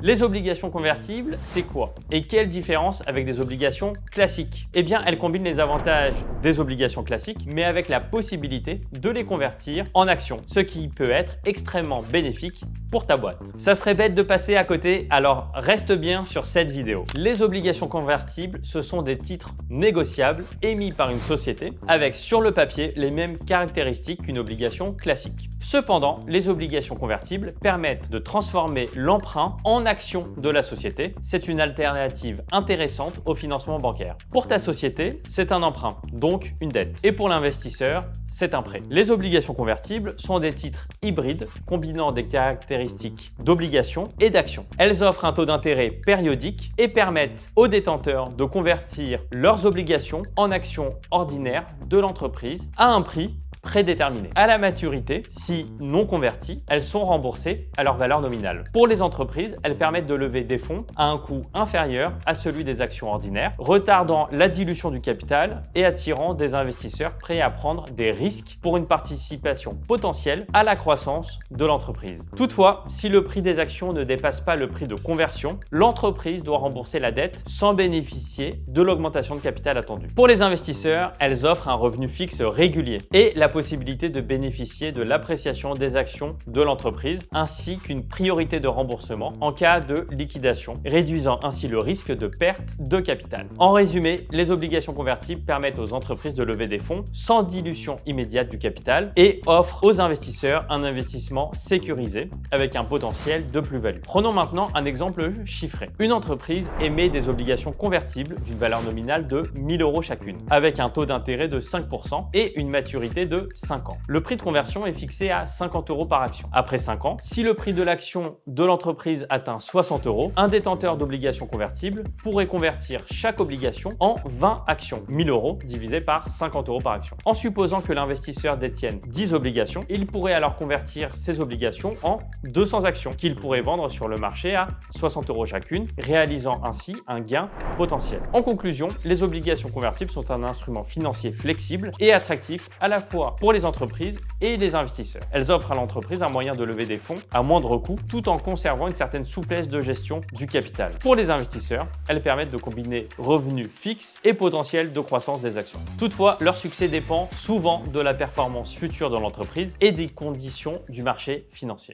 Les obligations convertibles, c'est quoi? Et quelle différence avec des obligations classiques? Eh bien, elles combinent les avantages des obligations classiques, mais avec la possibilité de les convertir en actions, ce qui peut être extrêmement bénéfique pour ta boîte. Ça serait bête de passer à côté, alors reste bien sur cette vidéo. Les obligations convertibles, ce sont des titres négociables émis par une société avec sur le papier les mêmes caractéristiques qu'une obligation classique. Cependant, les obligations convertibles permettent de transformer l'emprunt en action de la société. C'est une alternative intéressante au financement bancaire. Pour ta société, c'est un emprunt, donc une dette. Et pour l'investisseur, c'est un prêt. Les obligations convertibles sont des titres hybrides combinant des caractéristiques d'obligations et d'actions. Elles offrent un taux d'intérêt périodique et permettent aux détenteurs de convertir leurs obligations en actions ordinaires de l'entreprise à un prix prédéterminées. À la maturité, si non converties, elles sont remboursées à leur valeur nominale. Pour les entreprises, elles permettent de lever des fonds à un coût inférieur à celui des actions ordinaires, retardant la dilution du capital et attirant des investisseurs prêts à prendre des risques pour une participation potentielle à la croissance de l'entreprise. Toutefois, si le prix des actions ne dépasse pas le prix de conversion, l'entreprise doit rembourser la dette sans bénéficier de l'augmentation de capital attendue. Pour les investisseurs, elles offrent un revenu fixe régulier et la possibilité de bénéficier de l'appréciation des actions de l'entreprise ainsi qu'une priorité de remboursement en cas de liquidation, réduisant ainsi le risque de perte de capital. En résumé, les obligations convertibles permettent aux entreprises de lever des fonds sans dilution immédiate du capital et offrent aux investisseurs un investissement sécurisé avec un potentiel de plus-value. Prenons maintenant un exemple chiffré. Une entreprise émet des obligations convertibles d'une valeur nominale de 1 000 € chacune, avec un taux d'intérêt de 5% et une maturité de 5 ans. Le prix de conversion est fixé à 50 € par action. Après 5 ans, si le prix de l'action de l'entreprise atteint 60 €, un détenteur d'obligations convertibles pourrait convertir chaque obligation en 20 actions. 1 000 € divisé par 50 € par action. En supposant que l'investisseur détienne 10 obligations, il pourrait alors convertir ces obligations en 200 actions qu'il pourrait vendre sur le marché à 60 € chacune, réalisant ainsi un gain potentiel. En conclusion, les obligations convertibles sont un instrument financier flexible et attractif à la fois pour les entreprises et les investisseurs. Elles offrent à l'entreprise un moyen de lever des fonds à moindre coût tout en conservant une certaine souplesse de gestion du capital. Pour les investisseurs, elles permettent de combiner revenus fixes et potentiel de croissance des actions. Toutefois, leur succès dépend souvent de la performance future de l'entreprise et des conditions du marché financier.